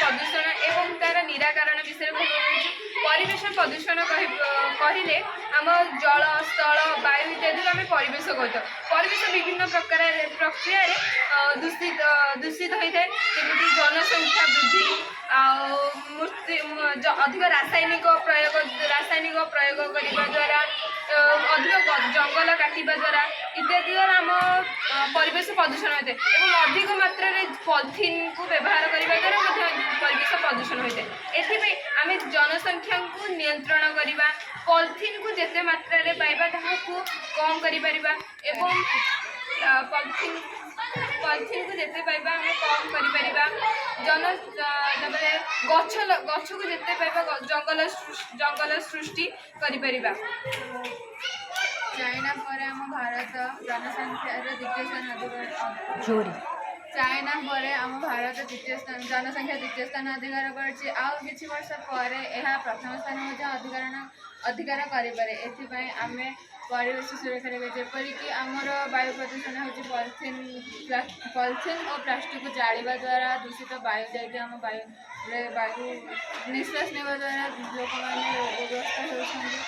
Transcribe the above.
प्रदूषण एवं तार निराकरण विषय परिवेश प्रदूषण कहले आम जल स्थल वायु इत्यादि आम परिवेश कहता परिवेश विभिन्न प्रकार प्रक्रिया दूषित होता है जमी जनसंख्या वृद्धि अधिक रासायनिक प्रयोग करने द्वारा अधिक जंगल काटिबा द्वारा इत्यादि द्वारा आम परिवेश प्रदूषण होता है और अधिक मात्रा पॉलिथीन को व्यवहार करने द्वारा परिवेश प्रदूषण होता है। एथि आम जनसंख्या को नियंत्रण करवा पॉलिथीन को जिते मात्रा पाइबा ताहाकू कम करिपरिबा एवं पॉलिथीन को जिते पाइबा आम कम करिपरिबा गछ को जिते पाइबा जंगल सृष्टि करिपरिबा। चाइना पर आम भारत जनसंख्यार द्वितीय स्थान अधिकार चाइना पर आम भारत द्वितीय स्थान जनसंख्या द्वितीय स्थान अधिकार करछि आउ किछि वर्ष पर यह प्रथम स्थान अधिकार करें एथिपाई आम परिवेश सुरक्षा रखे जेपरिक आमर वायु प्रदूषण होछि पॉलिथीन और प्लास्टिक को जालिबा द्वारा दूषित वायु जाके आम वायु निश्वास नेवा द्वारा लोक मैंने रोगग्रस्त होती।